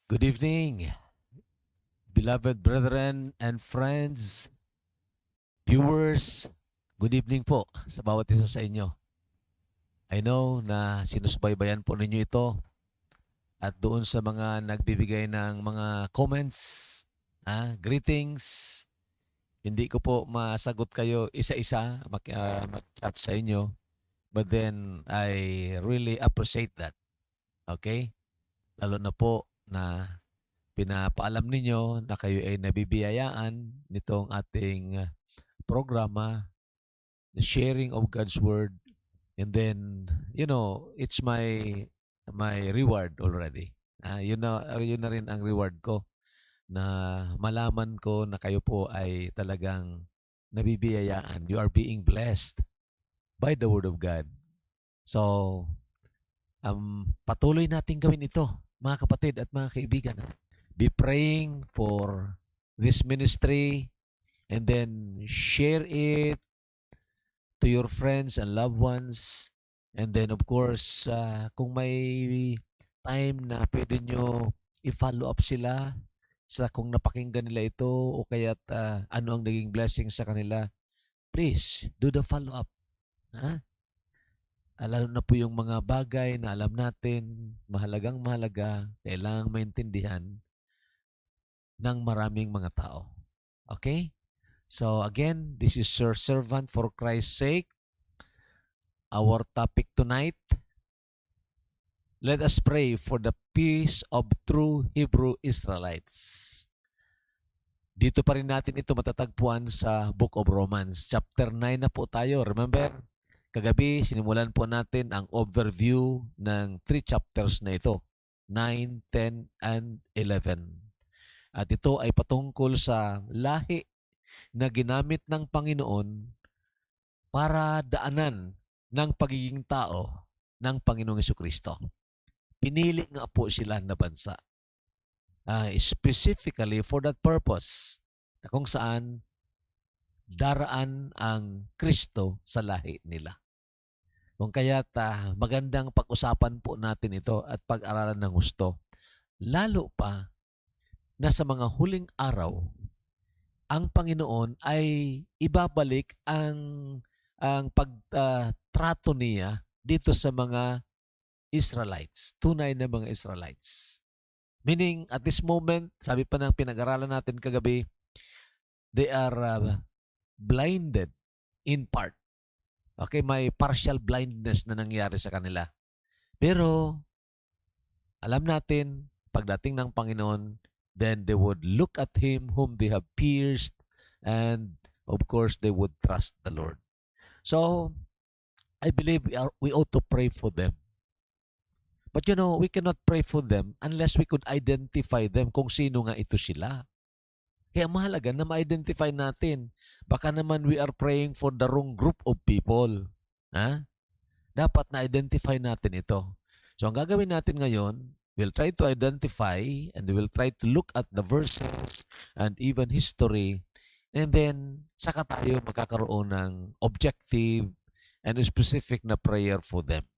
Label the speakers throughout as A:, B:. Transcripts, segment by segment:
A: Good evening, beloved brethren and friends, viewers. Good evening po sa bawat isa sa inyo. I know na sinusubaybayan po ninyo ito at doon sa mga nagbibigay ng mga comments, greetings. Hindi ko po masagot kayo isa-isa mag-chat sa inyo. But then I really appreciate that. Okay? Lalo na po na pinapaalam ninyo na kayo ay nabibiyayaan nitong ating programa, the sharing of God's word, and then it's my reward already. Yun na rin ang reward ko na malaman ko na kayo po ay talagang nabibiyayaan. You are being blessed by the word of God. So, patuloy nating gawin ito, mga kapatid at mga kaibigan. Be praying for this ministry and then share it to your friends and loved ones. And then of course, kung may time na pwede nyo i-follow up sila sa kung napakinggan nila ito o kaya't ano ang naging blessing sa kanila, please do the follow-up. Ha? Lalo na po yung mga bagay na alam natin, mahalagang mahalaga, kailangang maintindihan ng maraming mga tao. Okay? So again, this is your servant for Christ's sake. Our topic tonight, let us pray for the peace of true Hebrew Israelites. Dito pa rin natin ito matatagpuan sa Book of Romans. Chapter 9 na po tayo. Remember, kagabi sinimulan po natin ang overview ng 3 chapters na ito. 9, 10, and 11. At ito ay patungkol sa lahi na ginamit ng Panginoon para daanan ng pagiging tao ng Panginoong Jesucristo. Pinili nga po sila na bansa. Specifically for that purpose, na kung saan daraan ang Kristo sa lahi nila. Kung kaya't magandang pag-usapan po natin ito at pag-aralan ng gusto. Lalo pa na sa mga huling araw, ang Panginoon ay ibabalik ang pagtrato niya dito sa mga Israelites, tunay na mga Israelites. Meaning, at this moment, sabi pa ng pinag-aralan natin kagabi, they are blinded in part. Okay, may partial blindness na nangyari sa kanila. Pero, alam natin, pagdating ng Panginoon, then they would look at Him whom they have pierced, and of course, they would trust the Lord. So, I believe we ought to pray for them. But we cannot pray for them unless we could identify them kung sino nga ito sila. Kaya mahalaga na ma-identify natin. Baka naman we are praying for the wrong group of people. Dapat na-identify natin ito. So ang gagawin natin ngayon, we'll try to identify and we'll try to look at the verses and even history, and then saka tayo magkakaroon ng objective and specific na prayer for them.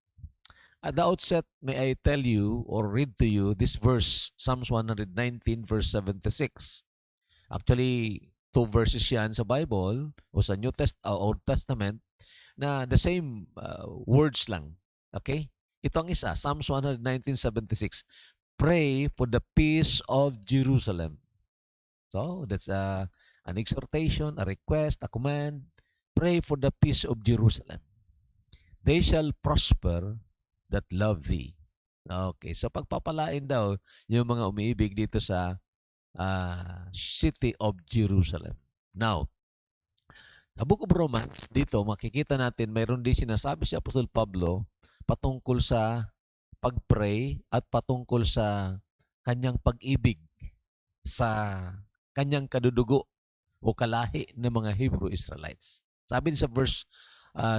A: At the outset, may I tell you or read to you this verse, Psalms 119 verse 76. Actually, 2 verses yan sa Bible o sa Old Testament na the same words lang. Okay? Ito ang isa, Psalms 119:76. Pray for the peace of Jerusalem. So, that's an exhortation, a request, a command. Pray for the peace of Jerusalem. They shall prosper that love thee. Okay, so pagpapalain daw yung mga umiibig dito sa city of Jerusalem. Now, sa Book of Romans, dito makikita natin mayroon din sinasabi si Apostol Pablo patungkol sa pag-pray at patungkol sa kanyang pag-ibig sa kanyang kadudugo o kalahi ng mga Hebrew Israelites. Sabi sa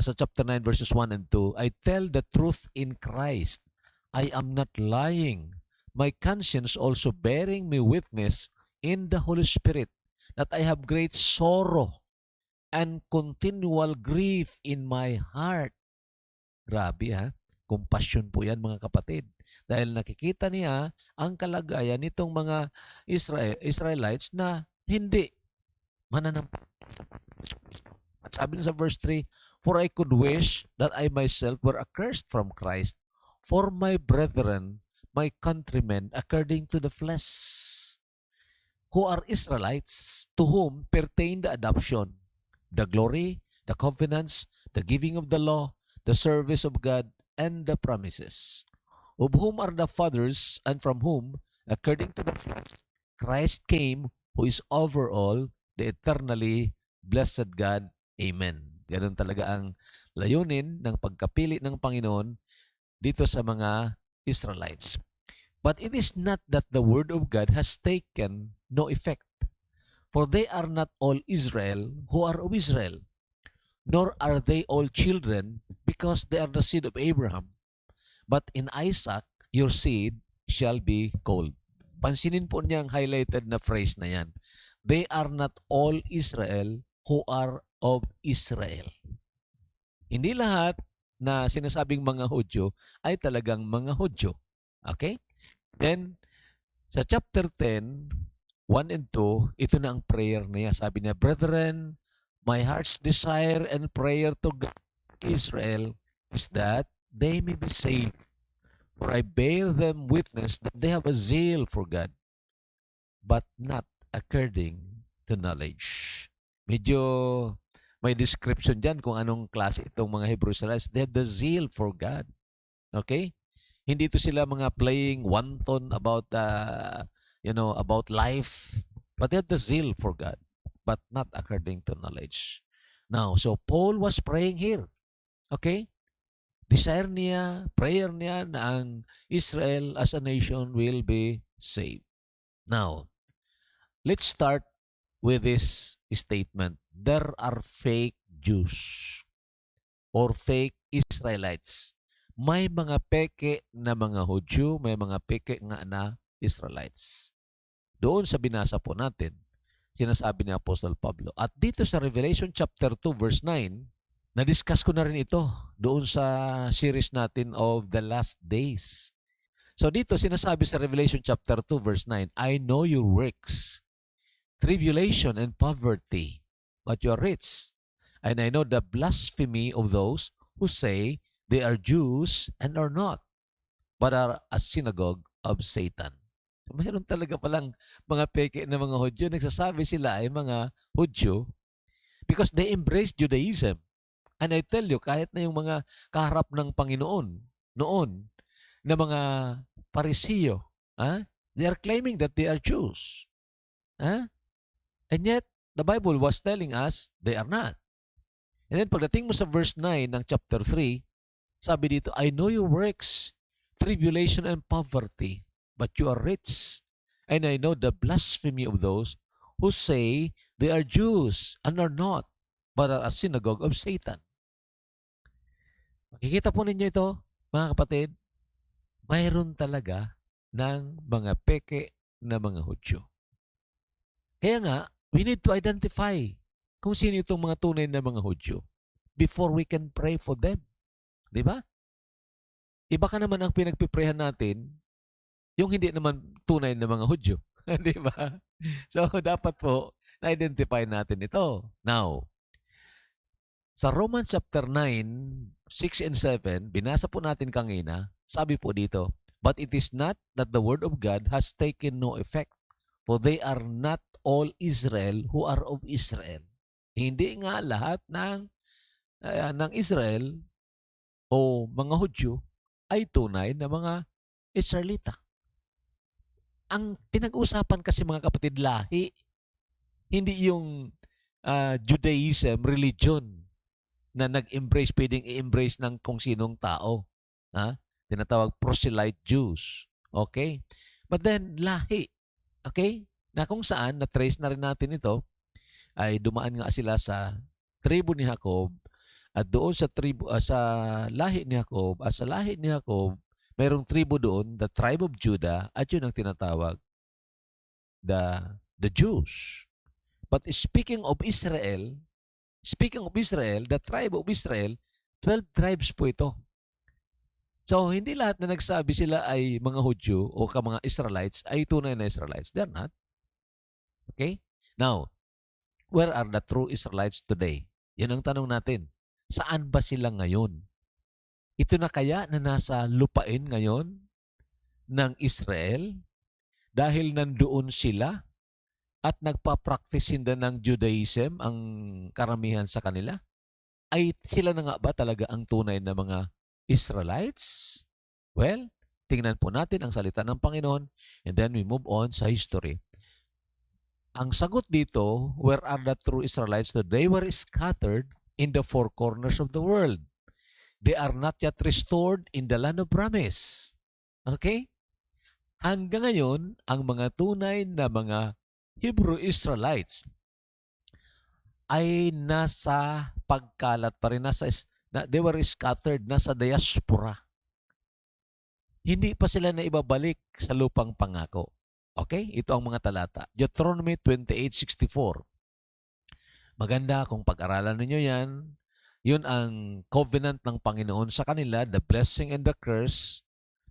A: sa chapter 9 verses 1 and 2, I tell the truth in Christ. I am not lying. My conscience also bearing me witness in the Holy Spirit that I have great sorrow and continual grief in my heart. Grabe ha. Compassion po yan mga kapatid. Dahil nakikita niya ang kalagayan nitong mga Israelites na hindi mananampalataya. At sabi na sa verse 3, "For I could wish that I myself were accursed from Christ for my brethren, my countrymen, according to the flesh, who are Israelites, to whom pertain the adoption, the glory, the covenants, the giving of the law, the service of God, and the promises, of whom are the fathers, and from whom, according to the flesh, Christ came, who is over all, the eternally blessed God. Amen." Ganun talaga ang layunin ng pagkapili ng Panginoon dito sa mga Israelites. But it is not that the word of God has taken no effect, for they are not all Israel who are of Israel, nor are they all children, because they are the seed of Abraham. But in Isaac, your seed shall be called. Pansinin po niya ang highlighted na phrase na yan. They are not all Israel who are of Israel. Hindi lahat na sinasabing mga Hudyo ay talagang mga Hudyo. Okay? Then, sa chapter 10, 1 and 2, ito na ang prayer niya. Sabi niya, "Brethren, my heart's desire and prayer to God, Israel, is that they may be saved. For I bear them witness that they have a zeal for God, but not according to knowledge." Medyo may description dyan kung anong klase itong mga Hebrew Israelites. They have the zeal for God. Okay? Hindi ito sila mga playing wanton about, about life. But they have the zeal for God, but not according to knowledge. Now, so Paul was praying here. Okay? Desire niya, prayer niya na ang Israel as a nation will be saved. Now, let's start with this statement. There are fake Jews or fake Israelites. May mga peke na mga Hudyo, may mga peke nga na Israelites. Doon sa binasa po natin, sinasabi ni Apostle Pablo. At dito sa Revelation chapter 2 verse 9, na-discuss ko na rin ito doon sa series natin of the last days. So dito sinasabi sa Revelation chapter 2 verse 9, "I know your works, tribulation and poverty, but you are rich. And I know the blasphemy of those who say they are Jews and are not, but are a synagogue of Satan." Mayroon talaga palang mga peke na mga Hudyo. Nagsasabi sila ay mga Hudyo because they embrace Judaism. And I tell you, kahit na yung mga kaharap ng Panginoon noon na mga Parisiyo, they are claiming that they are Jews. And yet, the Bible was telling us they are not. And then pagdating mo sa verse 9 ng chapter 3, sabi dito, "I know your works, tribulation and poverty, but you are rich. And I know the blasphemy of those who say they are Jews and are not, but are a synagogue of Satan." Makikita po ninyo ito, mga kapatid, mayroon talaga ng mga peke na mga Hudyo. Kaya nga, we need to identify kung sino itong mga tunay na mga Hudyo before we can pray for them. Di ba? Iba ka naman ang pinagpiprehan natin, yung hindi naman tunay na mga Hudyo. Di ba? So, dapat po na-identify natin ito. Now, sa Romans chapter 9, 6 and 7, binasa po natin kanina, sabi po dito, "But it is not that the word of God has taken no effect, for they are not all Israel who are of Israel." Hindi nga lahat ng Israel o mga Hudyo ay tunay na mga Israelita. Ang pinag-usapan kasi mga kapatid, lahi. Hindi yung Judaism, religion na nag-embrace, pwedeng i-embrace ng kung sinong tao. Tinatawag proselyte Jews. Okay? But then, lahi. Okay? Na kung saan, na-trace na rin natin ito, ay dumaan nga sila sa tribo ni Jacob, at doon sa tribo, sa lahi ni Jacob, sa lahi ni Jacob, mayroong tribo doon, the tribe of Judah, at yun ang tinatawag, the Jews. But speaking of Israel, the tribe of Israel, 12 tribes po ito. So, hindi lahat na nagsabi sila ay mga Hudyo o mga Israelites ay tunay na Israelites. They're not. Okay? Now, where are the true Israelites today? Yan ang tanong natin. Saan ba sila ngayon? Ito na kaya na nasa lupain ngayon ng Israel dahil nandoon sila at nagpa-practice din ng Judaism ang karamihan sa kanila? Ay sila na nga ba talaga ang tunay na mga Israelites? Well, tingnan po natin ang salita ng Panginoon and then we move on sa history. Ang sagot dito, where are the true Israelites? They were scattered in the four corners of the world. They are not yet restored in the land of promise. Okay? Hanggang ngayon, ang mga tunay na mga Hebrew Israelites ay nasa pagkalat pa rin, they were scattered, nasa diaspora. Hindi pa sila na ibabalik sa lupang pangako. Okay? Ito ang mga talata. Deuteronomy 28:64. Maganda kung pag-aralan ninyo yan. Yun ang covenant ng Panginoon sa kanila, the blessing and the curse.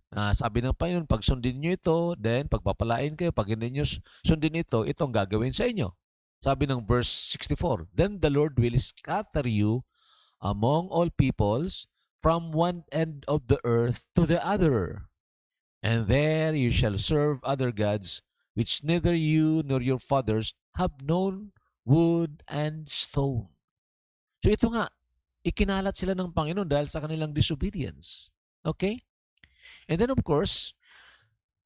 A: Sabi ng Panginoon, pag sundin nyo ito, then pagpapalain kayo. Pag hindi nyo sundin ito, ito ang gagawin sa inyo. Sabi ng verse 64, then the Lord will scatter you among all peoples from one end of the earth to the other. And there you shall serve other gods, which neither you nor your fathers have known, wood and stone. So ito nga, ikinalat sila ng Panginoon dahil sa kanilang disobedience. Okay? And then of course,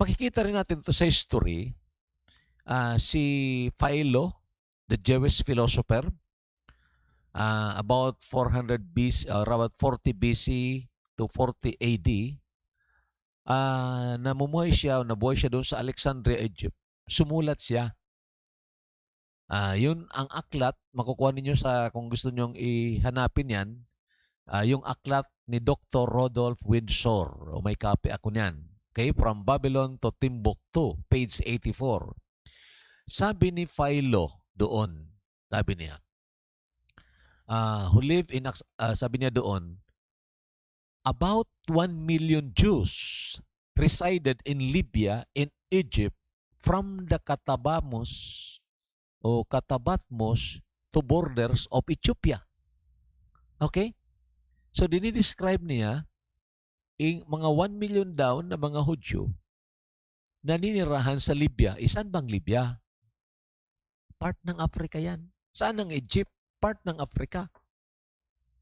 A: makikita rin natin ito sa history, si Philo, the Jewish philosopher, about 400 BC, about 40 BC to 40 AD, nabuhay siya doon sa Alexandria, Egypt. Sumulat siya. Yun ang aklat, makukuha ninyo kung gusto nyong ihanapin yan, yung aklat ni Dr. Rodolph Windsor. O may copy ako niyan. Okay, From Babylon to Timbuktu, page 84. Sabi ni Philo doon, sabi niya, sabi niya doon, about 1 million Jews resided in Libya and Egypt from the Katabatmos to borders of Ethiopia. Okay? So, dinidescribe niya mga 1 million daw na mga Hudyo na ninirahan sa Libya. Saan bang Libya? Part ng Africa yan. Saan ang Egypt? Part ng Africa.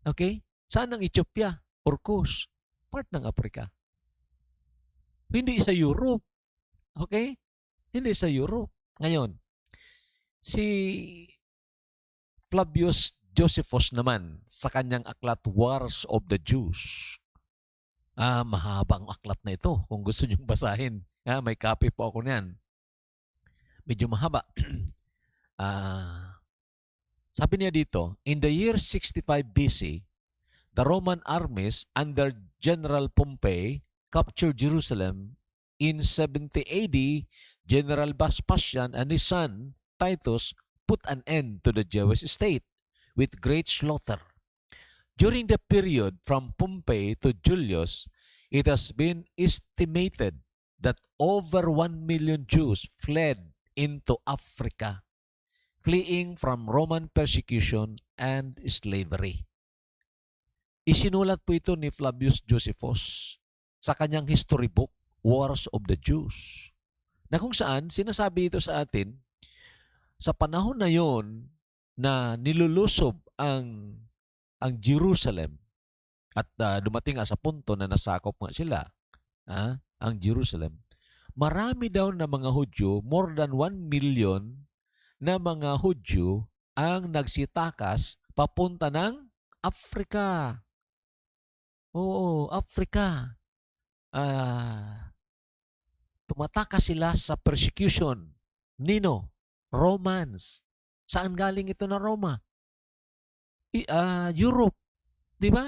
A: Okay? Saan ang Ethiopia? Orkos. Part ng Africa. Hindi sa Europe. Okay? Hindi sa Europe. Ngayon, si Flavius Josephus naman sa kanyang aklat Wars of the Jews. Mahabang aklat na ito kung gusto niyong basahin. May copy po ako niyan. Medyo mahaba. Sabi niya dito, in the year 65 BC, the Roman armies under General Pompey captured Jerusalem. In 70 AD, General Vespasian and his son, Titus, put an end to the Jewish state with great slaughter. During the period from Pompey to Julius, it has been estimated that over 1 million Jews fled into Africa, fleeing from Roman persecution and slavery. Isinulat po ito ni Flavius Josephus sa kanyang history book, Wars of the Jews, na kung saan sinasabi ito sa atin, sa panahon na yon na nilulusob ang Jerusalem at dumating sa punto na nasakop nga sila, ang Jerusalem, marami daw na mga Hudyo, more than 1 million na mga Hudyo ang nagsitakas papunta ng Africa. Oo, Africa. Tumatakas sila sa persecution. Nino? Romans. Saan galing ito na Roma? Europe. Di ba?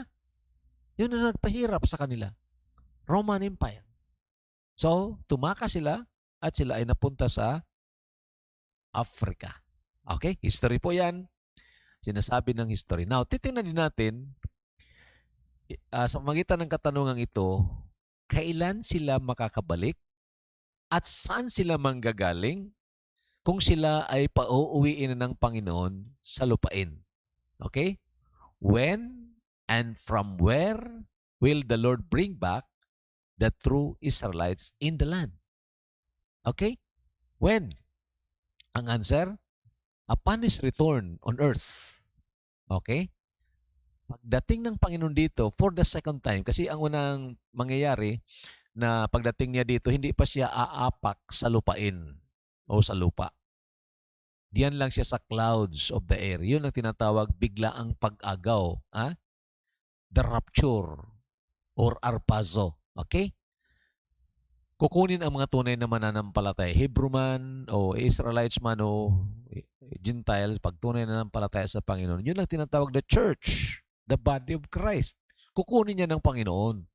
A: Yun na nagpahirap sa kanila. Roman Empire. So, tumakas sila at sila ay napunta sa Africa. Okay? History po yan. Sinasabi ng history. Now, titingnan din natin sa magitan ng katanungang ito, kailan sila makakabalik at saan sila manggagaling kung sila ay pauuwiin ng Panginoon sa lupain. Okay? When and from where will the Lord bring back the true Israelites in the land? Okay? When? Ang answer, upon His return on earth. Okay? Pagdating ng Panginoon dito for the second time, kasi ang unang mangyayari na pagdating niya dito, hindi pa siya aapak sa lupain o sa lupa. Diyan lang siya sa clouds of the air. Yun ang tinatawag bigla ang pag-agaw. The rapture or arpazo. Okay? Kukunin ang mga tunay na mananampalataya. Hebrew man o Israelites man o Gentiles, pag tunay na nanampalataya sa Panginoon, yun lang tinatawag the church, the body of Christ. Kukunin niya ng Panginoon.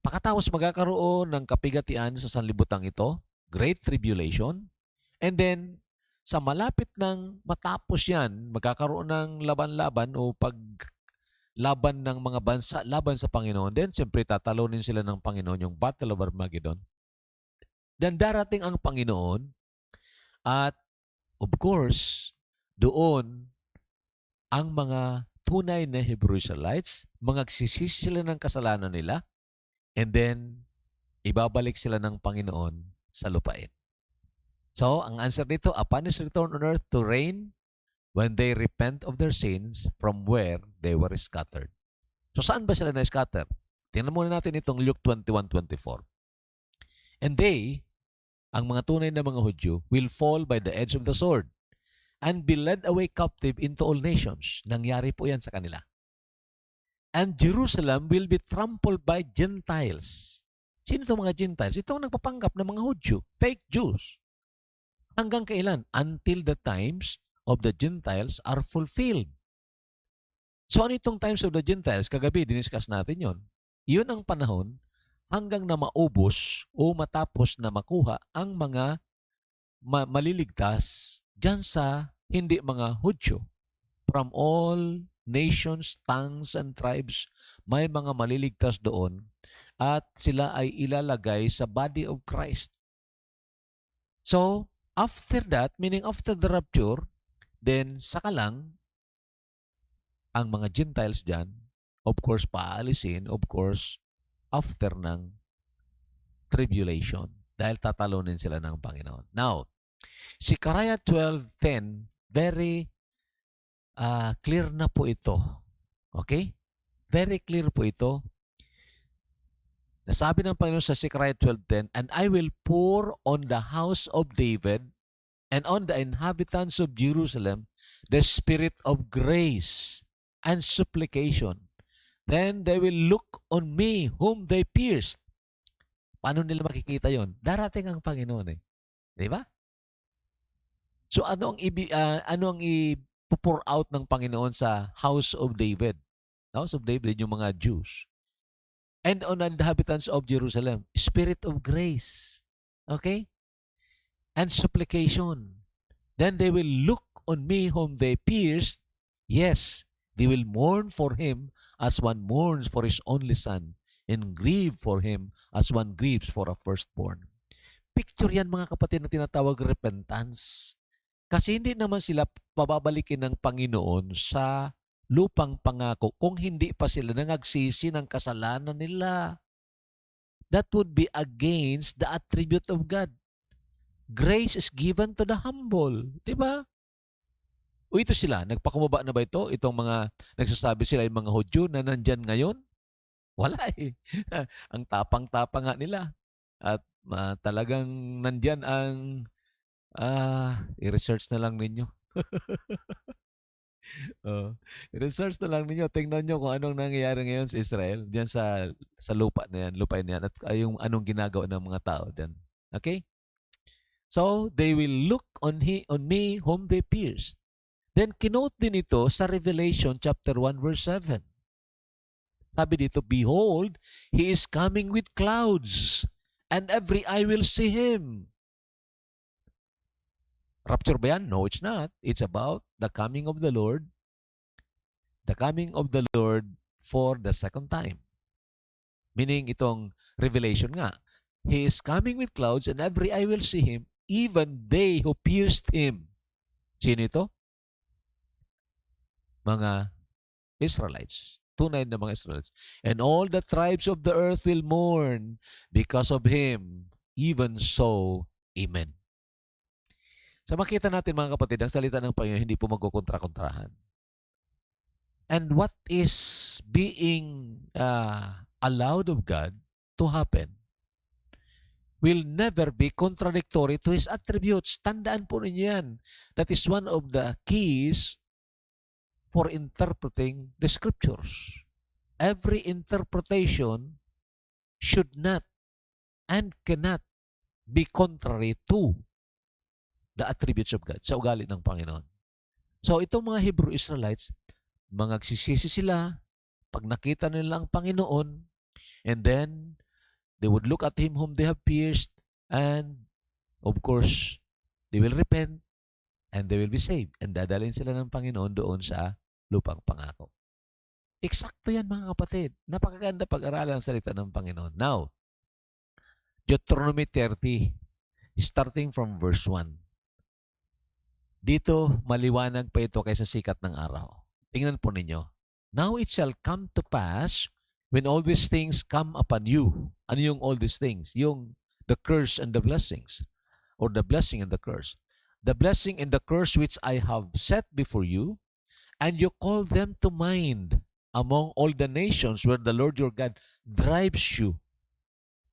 A: Pagkatapos magkakaroon ng kapigatian sa sanlibutan ito, Great Tribulation, and then sa malapit ng matapos yan, magkakaroon ng laban-laban o paglaban ng mga bansa laban sa Panginoon. Then, siyempre, tatalunin sila ng Panginoon, yung Battle of Armageddon. Then, darating ang Panginoon at, of course, doon ang mga tunay na Hebrew Israelites, magsisisi sila ng kasalanan nila, and then, ibabalik sila ng Panginoon sa lupain. So, ang answer dito, upon His return on earth to reign when they repent of their sins from where they were scattered. So, saan ba sila na-scatter? Tingnan muna natin itong Luke 21:24. And they, ang mga tunay na mga Hudyo, will fall by the edge of the sword and be led away captive into all nations. Nangyari po yan sa kanila. And Jerusalem will be trampled by Gentiles. Sino itong mga Gentiles? Itong nagpapanggap ng mga Hudyo, fake Jews. Hanggang kailan? Until the times of the Gentiles are fulfilled. So ano itong times of the Gentiles? Kagabi, diniscuss natin yon. Yun ang panahon hanggang na maubos o matapos na makuha ang mga maliligtas dyan sa hindi mga Hudyo. From all nations, tongues, and tribes, may mga maliligtas doon at sila ay ilalagay sa body of Christ. So, after that, meaning after the rapture, then saka lang ang mga Gentiles dyan, of course, paalisin, of course, after ng tribulation dahil tatalunin sila ng Panginoon. Now, Zechariah 12:10, very clear na po ito. Okay? Very clear po ito. Nasabi ng Panginoon sa Zechariah 12:10, and I will pour on the house of David and on the inhabitants of Jerusalem the spirit of grace and supplication. Then they will look on me whom they pierced. Paano nila makikita yon? Darating ang Panginoon eh. Di ba? So ano ang i-pour out ng Panginoon sa house of David? House of David, yung mga Jews. And on the inhabitants of Jerusalem, spirit of grace. Okay? And supplication. Then they will look on me whom they pierced. Yes, they will mourn for him as one mourns for his only son, and grieve for him as one grieves for a firstborn. Picture yan mga kapatid na tinatawag repentance. Kasi hindi naman sila pababalikin ng Panginoon sa lupang pangako kung hindi pa sila nangagsisi ng kasalanan nila. That would be against the attribute of God. Grace is given to the humble. Diba? O ito sila, nagpakumaba na ba ito? Itong mga nagsasabi sila yung mga Hudyo na nandyan ngayon? Wala eh. Ang tapang-tapang nga nila. At talagang nandyan ang i-research na lang ninyo. I-research na lang ninyo. Tingnan nyo kung anong nangyayari ngayon sa Israel. Diyan sa lupa na yan, lupain na yan. At yung anong ginagawa ng mga tao diyan. Okay? So, they will look on me whom they pierced. Then, kinote din ito sa Revelation chapter 1 verse 7. Sabi dito, behold, he is coming with clouds, and every eye will see him. Rapture ba yan? No, it's not. It's about the coming of the Lord. The coming of the Lord for the second time. Meaning itong revelation nga. He is coming with clouds and every eye will see him, even they who pierced him. Sino ito? Mga Israelites. Tunay na mga Israelites. And all the tribes of the earth will mourn because of him. Even so, Amen. So makita natin mga kapatid, ang salita ng Panginoon hindi po magkukontra-kontrahan. And what is being allowed of God to happen will never be contradictory to His attributes. Tandaan po ninyo yan. That is one of the keys for interpreting the Scriptures. Every interpretation should not and cannot be contrary to the attributes of God, sa ugali ng Panginoon. So itong mga Hebrew Israelites, mangagsisisi sila pag nakita nila ang Panginoon, and then they would look at Him whom they have pierced, and of course, they will repent, and they will be saved. And dadalhin sila ng Panginoon doon sa lupang pangako. Eksakto yan mga kapatid. Napakaganda pag-aralan ang salita ng Panginoon. Now, Deuteronomy 30, starting from verse 1. Dito, maliwanag pa ito kaysa sikat ng araw. Tingnan po ninyo. Now it shall come to pass when all these things come upon you. Ano yung all these things? Yung the curse and the blessings. Or the blessing and the curse. The blessing and the curse which I have set before you, and you call them to mind among all the nations where the Lord your God drives you.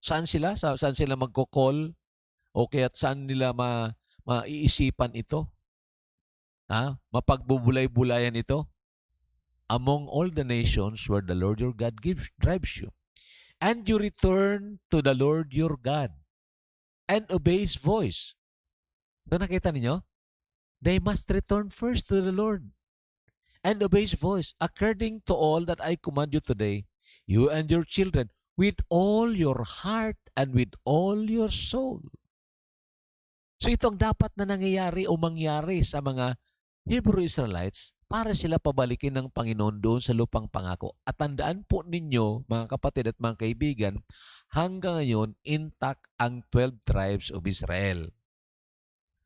A: Saan sila? Saan sila magko-call? Okay, at saan nila maiisipan ito? Mapagbubulay-bulayan ito? Among all the nations where the Lord your God drives you. And you return to the Lord your God and obey His voice. So nakita ninyo? They must return first to the Lord and obey His voice according to all that I command you today, you and your children, with all your heart and with all your soul. So itong dapat na nangyayari o mangyari sa mga Hebrew Israelites para sila pabalikin ng Panginoon doon sa lupang pangako. At tandaan po ninyo, mga kapatid at mga kaibigan, hanggang ngayon, intact ang 12 tribes of Israel.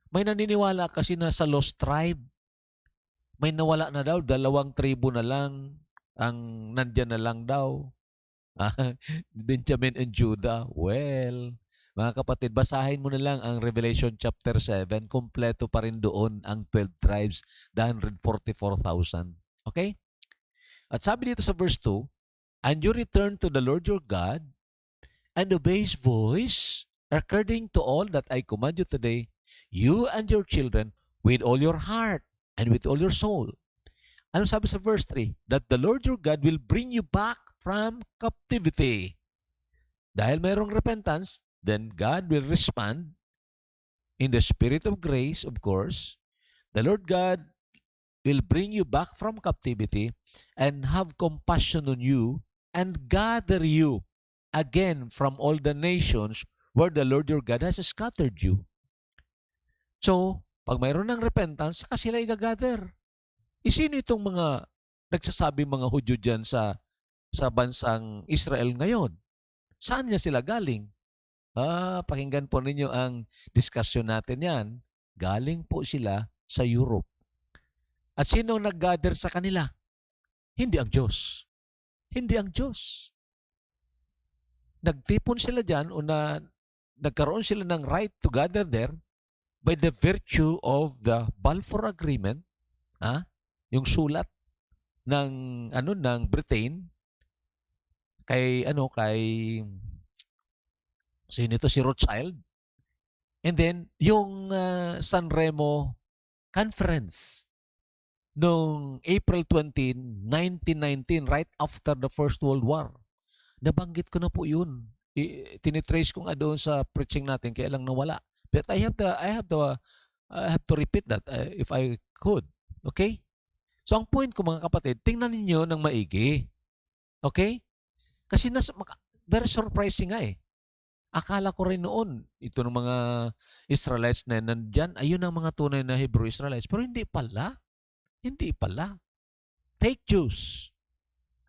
A: May naniniwala kasi na sa lost tribe, may nawala na daw, 2 tribo na lang, ang nandyan na lang daw. Benjamin and Judah. Well, mga kapatid, basahin mo na lang ang Revelation chapter 7. Kompleto pa rin doon ang 12 tribes, the 144,000. Okay? At sabi dito sa verse 2, and you return to the Lord your God and obey His voice according to all that I command you today, you and your children, with all your heart and with all your soul. Ano sabi sa verse 3? That the Lord your God will bring you back from captivity. Dahil mayroong repentance, then God will respond in the spirit of grace, of course. The Lord God will bring you back from captivity and have compassion on you and gather you again from all the nations where the Lord your God has scattered you. So, pag mayroon ng repentance, saka sila i-gather. Sino itong mga nagsasabi mga Hudyo dyan sa bansang Israel ngayon? Saan niya sila galing? Pakinggan po ninyo ang diskusyon natin yan. Galing po sila sa Europe. At sino nag-gather sa kanila? Hindi ang Diyos. Hindi ang Diyos. Nagtipon sila dyan o nagkaroon sila ng right to gather there by the virtue of the Balfour Agreement, yung sulat ng Britain kay sino ito, si Rothschild. And then yung San Remo Conference noong April 20, 1919, right after the First World War. Nabanggit ko na po yun. Tinitrace ko nga doon sa preaching natin, kaya lang nawala. But I have to repeat that if I could. Okay? So ang point ko mga kapatid, tingnan ninyo ng maigi. Okay? Kasi very surprising nga eh. Akala ko rin noon, ito ng mga Israelites na nandyan, ayun ang mga tunay na Hebrew Israelites. Pero hindi pala. Hindi pala. Fake Jews.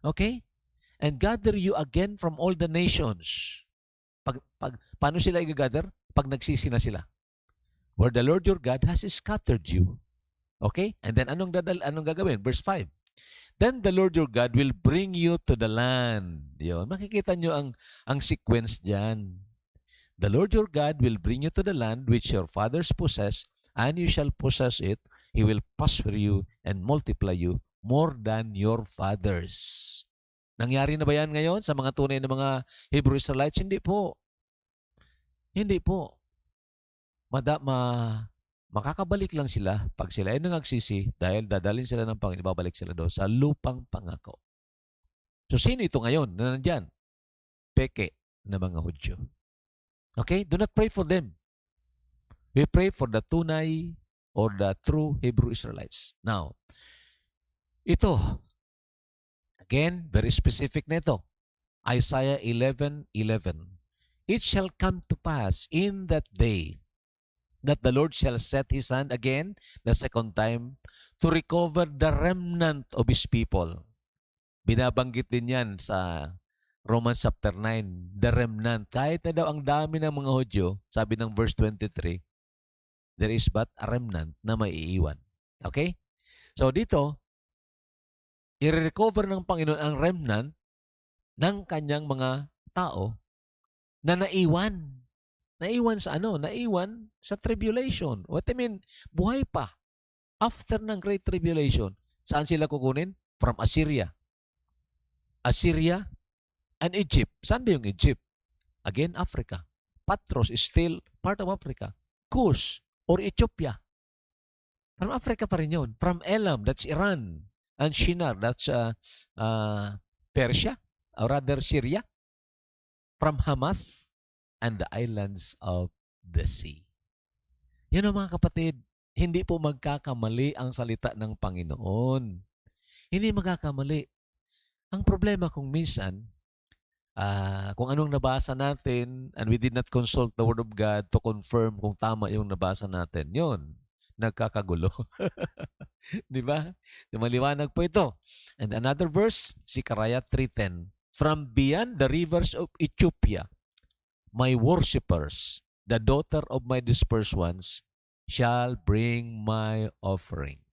A: Okay? and gather you again from all the nations. Paano sila i-gather? Pag nagsisi na sila. Where the Lord your God has scattered you. Okay? And then anong gagawin? Verse 5. Then the Lord your God will bring you to the land. Yun. Makikita nyo ang sequence dyan. The Lord your God will bring you to the land which your fathers possess, and you shall possess it. He will prosper you and multiply you more than your fathers. Nangyari na ba yan ngayon sa mga tunay na mga Hebrew Israelites? Hindi po. Hindi po. Makakabalik lang sila pag sila ay nangagsisi dahil dadalhin sila ng Panginoon, babalik sila doon sa lupang pangako. So sino ito ngayon na nandyan? Peke na mga Hudyo. Okay? Do not pray for them. We pray for the tunay or the true Hebrew Israelites. Now, ito, again, very specific na ito. Isaiah 11:11. It shall come to pass in that day that the Lord shall set his hand again, the second time, to recover the remnant of his people. Binabanggit din yan sa Romans chapter 9, the remnant. Kahit na daw ang dami ng mga Hudyo, sabi ng verse 23, there is but a remnant na maiiwan. Okay? So dito, i-recover ng Panginoon ang remnant ng kanyang mga tao na naiwan. Naiwan sa ano? Naiwan sa tribulation. What I mean, buhay pa. After ng Great Tribulation, saan sila kukunin? From Assyria. Assyria and Egypt. Saan ba yung Egypt? Again, Africa. Patros is still part of Africa. Kus or Ethiopia. From Africa pa rin yun. From Elam, that's Iran. And Shinar, that's Persia, or rather Syria. From Hamath and the islands of the sea. Yan ang mga kapatid, hindi po magkakamali ang salita ng Panginoon. Hindi magkakamali. Ang problema kung minsan, kung anong nabasa natin and we did not consult the Word of God to confirm kung tama yung nabasa natin, yun, nagkakagulo. Di ba? Maliwanag po ito. And another verse, Zechariah 3:10. From beyond the rivers of Ethiopia, my worshippers, the daughter of my dispersed ones, shall bring my offering.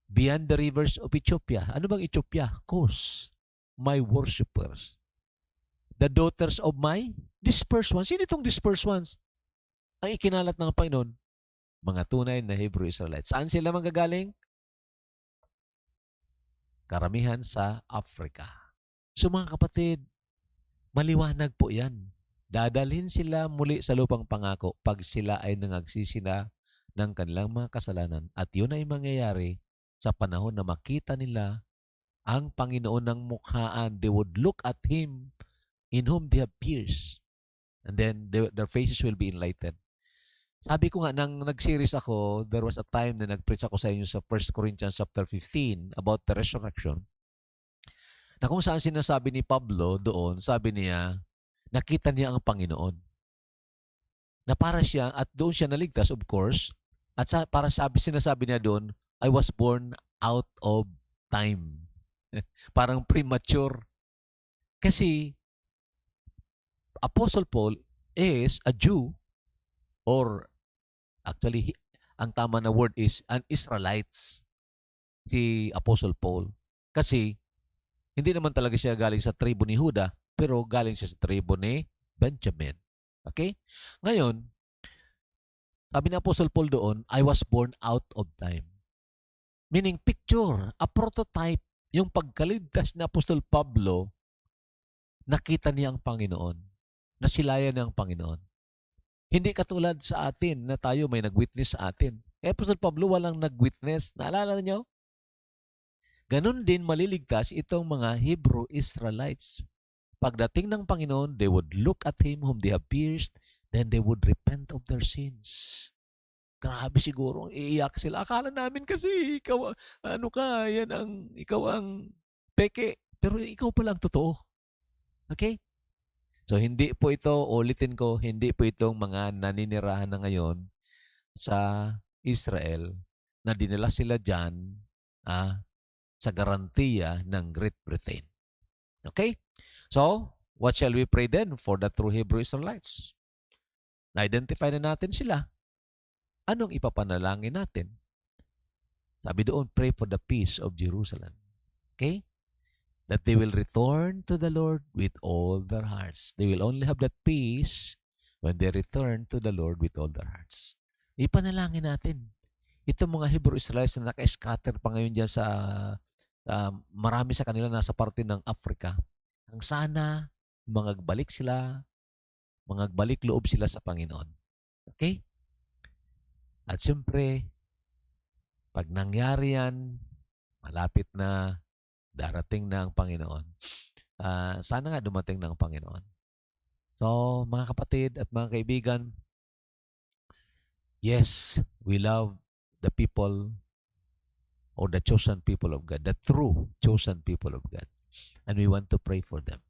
A: Beyond the rivers of Ethiopia. Ano bang Ethiopia? Kos. My worshippers. The daughters of my dispersed ones. Sino itong dispersed ones? Ang ikinalat ng Panginoon, mga tunay na Hebrew Israelites. Saan sila manggagaling? Karamihan sa Africa. So mga kapatid, maliwanag po yan. Dadalhin sila muli sa lupang pangako pag sila ay nangagsisi na ng kanilang mga kasalanan. At yun ay mangyayari sa panahon na makita nila ang Panginoon ng mukhaan. They would look at Him in whom they have pierced. And then their faces will be enlightened. Sabi ko nga, nang nag-series ako, there was a time na nag-preach ako sa inyo sa 1 Corinthians chapter 15 about the resurrection. Na kung saan sinasabi ni Pablo doon, sabi niya, nakita niya ang Panginoon. Na para siya, at doon siya naligtas, of course, at para sinasabi niya doon, I was born out of time. Parang premature. Kasi, Apostle Paul is a Jew, or actually, ang tama na word is an Israelites, si Apostle Paul. Kasi, hindi naman talaga siya galing sa tribo ni Juda, pero galing siya sa tribo ni Benjamin. Okay? Ngayon, sabi ni Apostle Paul doon, I was born out of time. Meaning picture, a prototype, yung pagkaligtas ni Apostol Pablo, nakita niya ang Panginoon. Nasilayan niya ang Panginoon. Hindi katulad sa atin na tayo may nag-witness sa atin. Apostol Pablo walang nag-witness. Naalala niyo? Ganon din maliligtas itong mga Hebrew Israelites. Pagdating ng Panginoon, they would look at Him whom they have pierced, then they would repent of their sins. Grabe siguro, iiyak sila. Akala namin kasi ikaw, ikaw ang peke. Pero ikaw pala ang totoo. Okay? So hindi po ito, ulitin ko, hindi po itong mga naninirahan na ngayon sa Israel na dinala sila dyan sa garantiya ng Great Britain. Okay? So, what shall we pray then for the true Hebrew Israelites? Na-identify na natin sila. Anong ipapanalangin natin? Sabi doon, pray for the peace of Jerusalem. Okay? That they will return to the Lord with all their hearts. They will only have that peace when they return to the Lord with all their hearts. Ipanalangin natin. Itong mga Hebrew Israelites na naka-scatter pa ngayon dyan sa marami sa kanila nasa parte ng Africa. Ang sana, mangagbalik sila, mangagbalik loob sila sa Panginoon. Okay? At siyempre, pag nangyari yan, malapit na, darating na ang Panginoon. Sana nga dumating na ang Panginoon. So, mga kapatid at mga kaibigan, yes, we love the people or the chosen people of God, the true chosen people of God. And we want to pray for them.